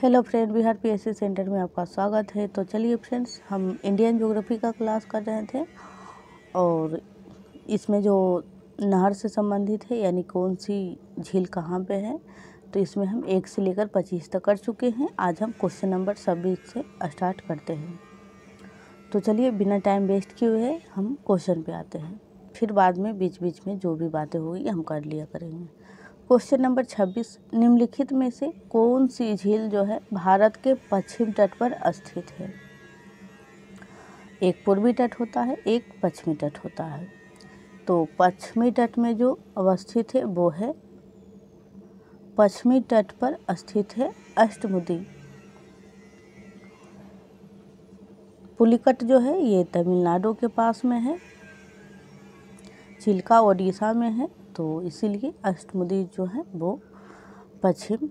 Hello friend, Bihar PSC centre में आपका स्वागत है। तो चलिए फ्रेंड्स, हम इंडियन ज्योग्राफी का क्लास कर रहे थे और इसमें जो नहर से संबंधित है, यानी कौन सी झील कहाँ पे है, तो इसमें हम 1 से लेकर 25 तक कर चुके हैं। आज हम क्वेश्चन नंबर 26 से स्टार्ट करते हैं। तो चलिए बिना टाइम वेस्ट किए हुए हम क्वेश्चन पे आते हैं, फिर बाद में बीच बीच में जो भी बातें होगी हम कर लिया करेंगे। क्वेश्चन नंबर 26, निम्नलिखित में से कौन सी झील जो है भारत के पश्चिम तट पर स्थित है? एक पूर्वी तट होता है, एक पश्चिमी तट होता है। तो पश्चिमी तट में जो अवस्थित है वो है, पश्चिमी तट पर स्थित है अष्टमुदी। पुलिकट जो है ये तमिलनाडु के पास में है, चिल्का ओडिशा में है, तो इसीलिए अष्टमुदी जो है वो पश्चिम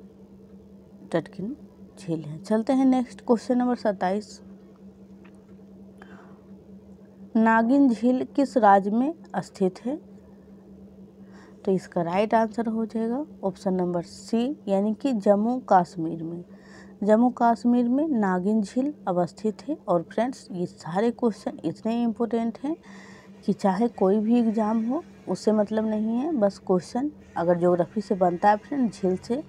तट की झील है। चलते हैं नेक्स्ट क्वेश्चन नंबर 27, नागिन झील किस राज्य में स्थित है? तो इसका राइट आंसर हो जाएगा ऑप्शन नंबर सी, यानी कि जम्मू कश्मीर में। जम्मू कश्मीर में नागिन झील अवस्थित है। और फ्रेंड्स, ये सारे क्वेश्चन इतने इम्पोर्टेंट हैं कि चाहे कोई भी एग्ज़ाम हो उससे मतलब नहीं है, बस क्वेश्चन अगर ज्योग्राफी से बनता है फ्रेंड, झील से,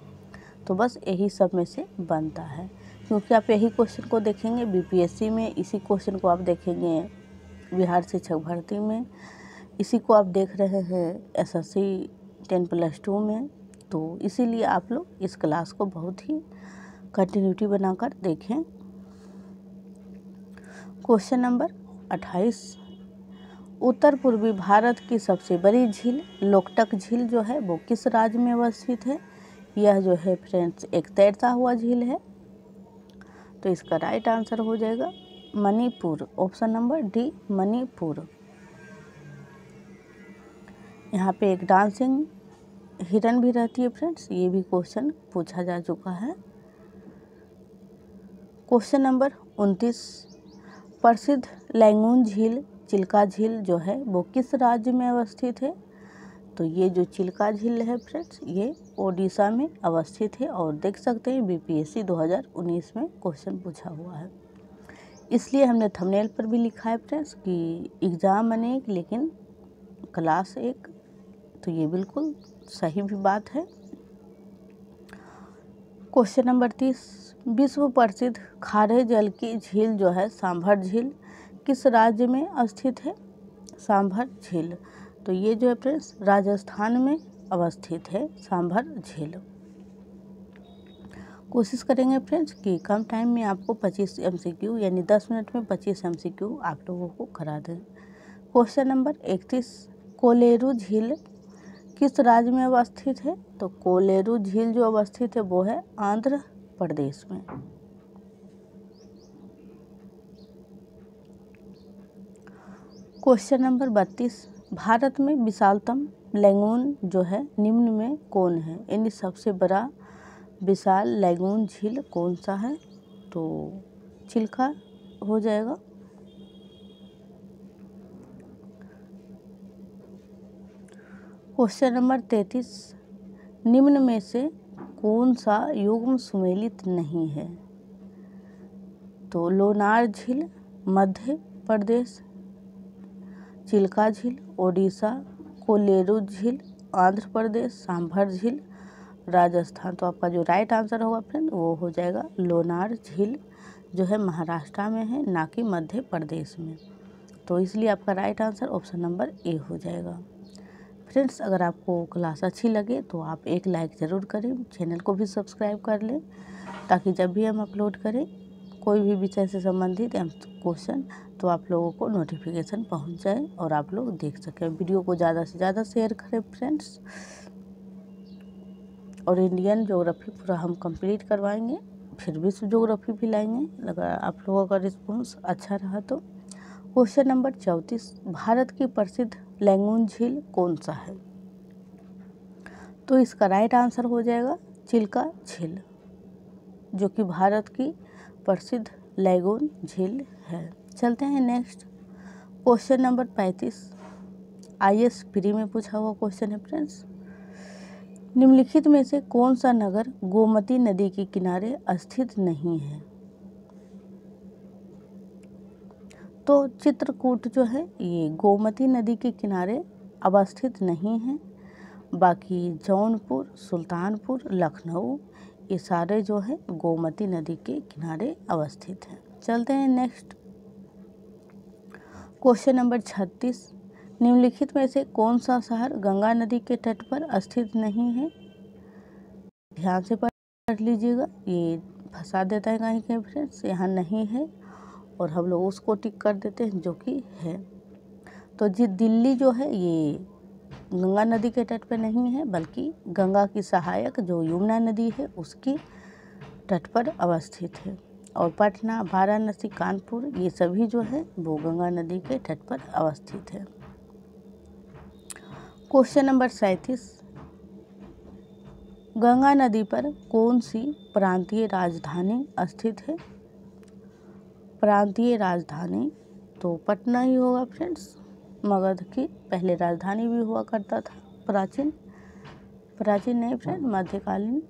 तो बस यही सब में से बनता है। क्योंकि आप यही क्वेश्चन को देखेंगे बीपीएससी में, इसी क्वेश्चन को आप देखेंगे बिहार शिक्षक भर्ती में, इसी को आप देख रहे हैं एसएससी 10+2 में। तो इसीलिए आप लोग इस क्लास को बहुत ही कंटिन्यूटी बनाकर देखें। क्वेश्चन नंबर 28, उत्तर पूर्वी भारत की सबसे बड़ी झील लोकटक झील जो है वो किस राज्य में अवस्थित है? यह जो है फ्रेंड्स एक तैरता हुआ झील है। तो इसका राइट आंसर हो जाएगा Manipur, option number D, Manipur. यहाँ पे एक डांसिंग हिरन भी रहती है फ्रेंड्स, ये भी क्वेश्चन पूछा जा चुका है। क्वेश्चन नंबर 29, प्रसिद्ध लैंगून झील चिल्का झील जो है वो किस राज्य में अवस्थित है? तो ये जो चिल्का झील है फ्रेंड्स, ये ओडिशा में अवस्थित है। और देख सकते हैं बीपीएससी 2019 में क्वेश्चन पूछा हुआ है, इसलिए हमने थंबनेल पर भी लिखा है फ्रेंड्स कि एग्ज़ाम अनेक लेकिन क्लास एक। तो ये बिल्कुल सही भी बात है। क्वेश्चन नंबर 30, विश्व प्रसिद्ध खारे जल की झील जो है सांभर झील किस राज्य में स्थित है? सांभर झील, तो ये जो है फ्रेंड्स राजस्थान में अवस्थित है सांभर झील। कोशिश करेंगे फ्रेंड्स कि कम टाइम में आपको 25 MCQ यानी 10 मिनट में 25 MCQ आप लोगों को करा दें। क्वेश्चन नंबर 31, कोलेरू झील किस राज्य में अवस्थित है? तो कोलेरू झील जो अवस्थित है वो है आंध्र प्रदेश में। क्वेश्चन नंबर 32, भारत में विशालतम लैगून जो है निम्न में कौन है? यानी सबसे बड़ा विशाल लैगून झील कौन सा है? तो चिल्का हो जाएगा। क्वेश्चन नंबर 33, निम्न में से कौन सा युग्म सुमेलित नहीं है? तो लोनार झील मध्य प्रदेश, चिल्का झील ओडिशा, कोलेरू झील आंध्र प्रदेश, सांभर झील राजस्थान। तो आपका जो राइट आंसर होगा फ्रेंड वो हो जाएगा लोनार झील, जो है महाराष्ट्र में है, ना कि मध्य प्रदेश में। तो इसलिए आपका right answer option number A हो जाएगा। फ्रेंड्स, अगर आपको क्लास अच्छी लगे तो आप एक लाइक ज़रूर करें, चैनल को भी सब्सक्राइब कर लें, ताकि जब भी हम अपलोड करें कोई भी विषय से संबंधित क्वेश्चन तो आप लोगों को नोटिफिकेशन पहुंच जाए और आप लोग देख सकें। वीडियो को ज़्यादा से ज़्यादा शेयर करें फ्रेंड्स। और इंडियन ज्योग्राफी पूरा हम कंप्लीट करवाएंगे, फिर विश्व ज्योग्राफी भी लाएंगे अगर आप लोगों का रिस्पॉन्स अच्छा रहा तो। क्वेश्चन नंबर 34, भारत की प्रसिद्ध लैंगून झील कौन सा है? तो इसका राइट आंसर हो जाएगा चिल्का झील, जो कि भारत की प्रसिद्ध लैगून झील है। चलते हैं next question number 35, IAS pre में पूछा हुआ क्वेश्चन है फ्रेंड्स। निम्नलिखित में से कौन सा नगर गोमती नदी के किनारे स्थित नहीं है? तो चित्रकूट जो है ये गोमती नदी के किनारे अवस्थित नहीं है। बाकी जौनपुर, सुल्तानपुर, लखनऊ ये सारे जो है गोमती नदी के किनारे अवस्थित हैं। चलते हैं नेक्स्ट क्वेश्चन नंबर 36। निम्नलिखित में से कौन सा शहर गंगा नदी के तट पर स्थित नहीं है? ध्यान से पढ़ लीजिएगा, ये फंसा देता है कहीं कहीं फ्रेंड्स। यहाँ नहीं है और हम लोग उसको टिक कर देते हैं जो कि है। तो जी दिल्ली जो है ये गंगा नदी के तट पर नहीं है, बल्कि गंगा की सहायक जो यमुना नदी है उसकी तट पर अवस्थित है। और पटना, वाराणसी, कानपुर ये सभी जो है वो गंगा नदी के तट पर अवस्थित है। Question number 37। गंगा नदी पर कौन सी प्रांतीय राजधानी स्थित है? प्रांतीय राजधानी तो पटना ही होगा फ्रेंड्स। मगध की पहले राजधानी भी हुआ करता था, प्राचीन नहीं फ्रेंड, मध्यकालीन।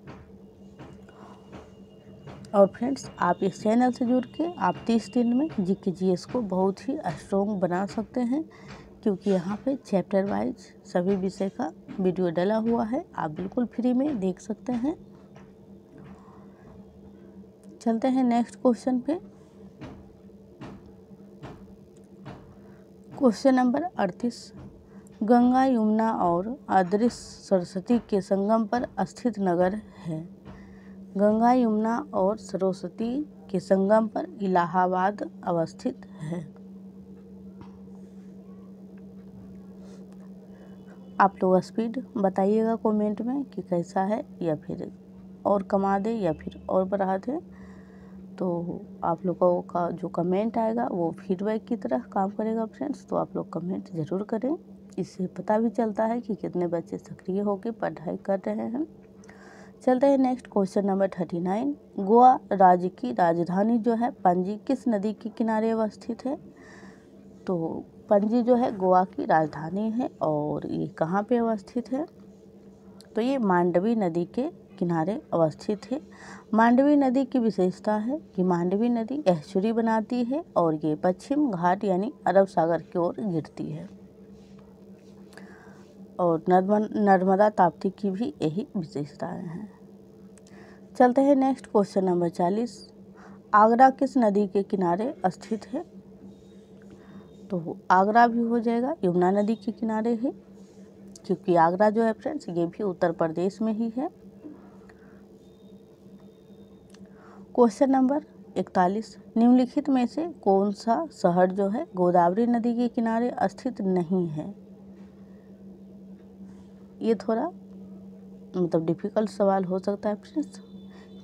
और फ्रेंड्स आप इस चैनल से जुड़ के आप 30 दिन में जीके जीएस को बहुत ही स्ट्रॉन्ग बना सकते हैं, क्योंकि यहाँ पे चैप्टर वाइज सभी विषय का वीडियो डला हुआ है, आप बिल्कुल फ्री में देख सकते हैं। चलते हैं नेक्स्ट क्वेश्चन पे। Question number 38। गंगा, यमुना और अदृश्य सरस्वती के संगम पर स्थित नगर है। गंगा, यमुना और सरस्वती के संगम पर इलाहाबाद अवस्थित है। आप लोग स्पीड बताइएगा कमेंट में कि कैसा है, या फिर और कमा दे या फिर और बढ़ा दे। तो आप लोगों का जो कमेंट आएगा वो फीडबैक की तरह काम करेगा फ्रेंड्स। तो आप लोग कमेंट ज़रूर करें, इससे पता भी चलता है कि कितने बच्चे सक्रिय होकर पढ़ाई कर रहे हैं। चलते हैं नेक्स्ट क्वेश्चन नंबर 39। गोवा राज्य की राजधानी जो है पणजी किस नदी के किनारे अवस्थित है? तो पणजी जो है गोवा की राजधानी है और ये कहाँ पे अवस्थित है? तो ये मांडवी नदी के किनारे अवस्थित है। मांडवी नदी की विशेषता है कि मांडवी नदी एस्चुरी बनाती है और ये पश्चिम घाट यानी अरब सागर की ओर गिरती है। और नर्मदा ताप्ती की भी यही विशेषताएं हैं। चलते हैं नेक्स्ट क्वेश्चन नंबर 40। आगरा किस नदी के किनारे स्थित है? तो आगरा भी हो जाएगा, यमुना नदी के किनारे है, क्योंकि आगरा जो है फ्रेंड्स ये भी उत्तर प्रदेश में ही है। Question number 41। निम्नलिखित में से कौन सा शहर जो है गोदावरी नदी के किनारे स्थित नहीं है? ये थोड़ा मतलब डिफिकल्ट सवाल हो सकता है फ्रेंड्स,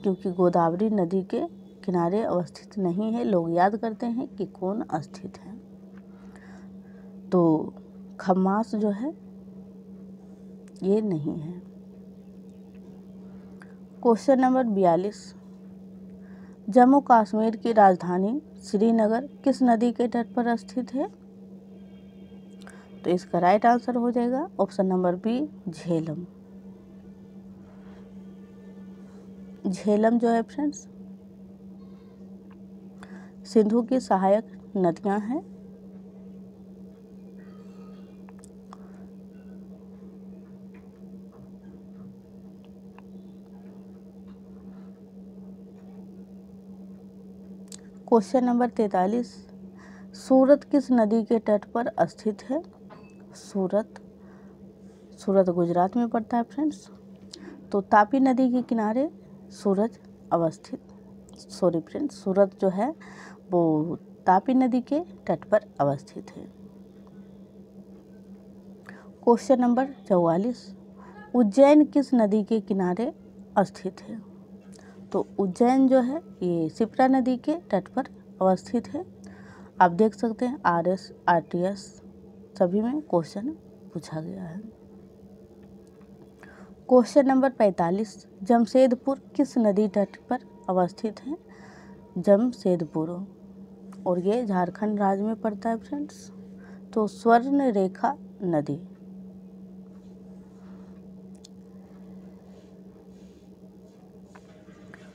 क्योंकि गोदावरी नदी के किनारे अवस्थित नहीं है। लोग याद करते हैं कि कौन स्थित है, तो खम्मास जो है ये नहीं है। Question number 42। जम्मू कश्मीर की राजधानी श्रीनगर किस नदी के तट पर स्थित है? तो इसका राइट आंसर हो जाएगा option number B, Jhelum. Jhelum जो है फ्रेंड्स सिंधु की सहायक नदियां हैं। Question number 43। सूरत किस नदी के तट पर स्थित है? सूरत गुजरात में पड़ता है फ्रेंड्स। तो तापी नदी के किनारे सूरत जो है वो तापी नदी के तट पर अवस्थित है। Question number 44। उज्जैन किस नदी के किनारे स्थित है? तो उज्जैन जो है ये शिप्रा नदी के तट पर अवस्थित है। आप देख सकते हैं RS RTS सभी में क्वेश्चन पूछा गया है। Question number 45। जमशेदपुर किस नदी तट पर अवस्थित है? जमशेदपुर, और ये झारखंड राज्य में पड़ता है फ्रेंड्स। तो स्वर्ण रेखा नदी।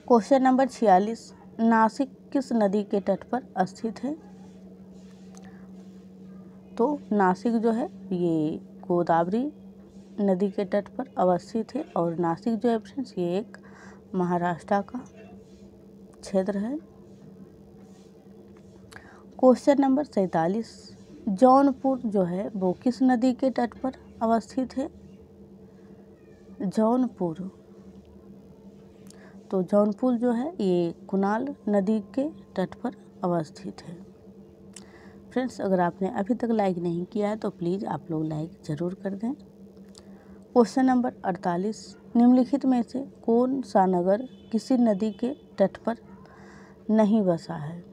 क्वेश्चन नंबर 46, नासिक किस नदी के तट पर स्थित है? तो नासिक जो है ये गोदावरी नदी के तट पर अवस्थित है और नासिक जो है फ्रेंड्स ये एक महाराष्ट्र का क्षेत्र है। क्वेश्चन नंबर 47, जौनपुर जो है वो किस नदी के तट पर अवस्थित है? जौनपुर, तो जौनपुर जो है ये कुनाल नदी के तट पर अवस्थित है। फ्रेंड्स, अगर आपने अभी तक लाइक नहीं किया है तो प्लीज़ आप लोग लाइक ज़रूर कर दें। क्वेश्चन नंबर 48, निम्नलिखित में से कौन सा नगर किसी नदी के तट पर नहीं बसा है?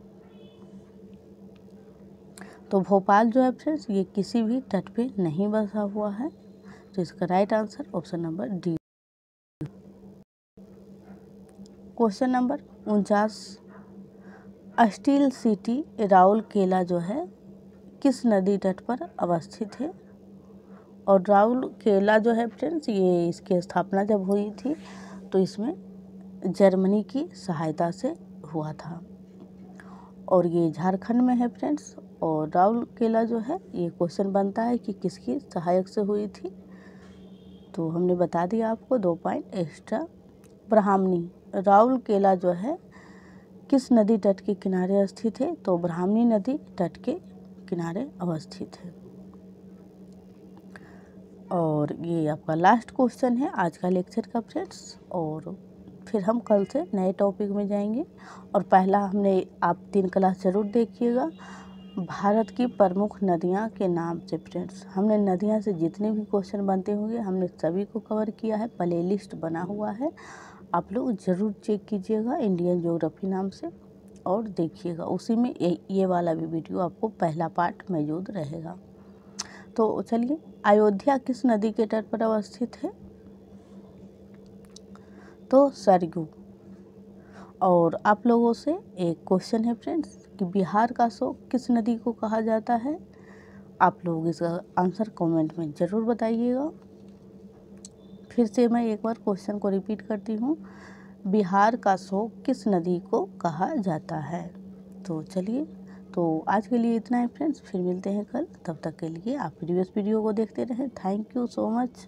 तो भोपाल जो है फ्रेंड्स ये किसी भी तट पे नहीं बसा हुआ है, तो इसका right answer option number D. Question number 49, steel city Rourkela जो है किस नदी तट पर अवस्थित है? और राउरकेला जो है फ्रेंड्स ये इसकी स्थापना जब हुई थी तो इसमें जर्मनी की सहायता से हुआ था और ये झारखंड में है फ्रेंड्स। और राउरकेला जो है ये क्वेश्चन बनता है कि किसकी सहायक से हुई थी, तो हमने बता दिया आपको 2 पॉइंट एक्स्ट्रा। ब्राह्मणी, राउरकेला जो है किस नदी तट के किनारे स्थित है? तो ब्राह्मणी नदी तट के किनारे अवस्थित है। और ये आपका लास्ट क्वेश्चन है आज का लेक्चर का फ्रेंड्स, और फिर हम कल से नए टॉपिक में जाएंगे। और पहला हमने आप 3 क्लास ज़रूर देखिएगा, भारत की प्रमुख नदियां के नाम से। फ्रेंड्स, हमने नदियां से जितने भी क्वेश्चन बनते होंगे हमने सभी को कवर किया है, प्ले लिस्ट बना हुआ है, आप लोग ज़रूर चेक कीजिएगा इंडियन ज्योग्राफी नाम से और देखिएगा, उसी में ये वाला भी वीडियो आपको पहला पार्ट मौजूद रहेगा। तो चलिए, अयोध्या किस नदी के तट पर अवस्थित है? तो सरयू। और आप लोगों से एक क्वेश्चन है फ्रेंड्स कि बिहार का शोक किस नदी को कहा जाता है? आप लोग इसका आंसर कमेंट में ज़रूर बताइएगा। फिर से मैं एक बार क्वेश्चन को रिपीट करती हूँ, बिहार का शोक किस नदी को कहा जाता है? तो चलिए, तो आज के लिए इतना है फ्रेंड्स, फिर मिलते हैं कल। तब तक के लिए आप प्रीवियस वीडियो को देखते रहें। Thank you so much.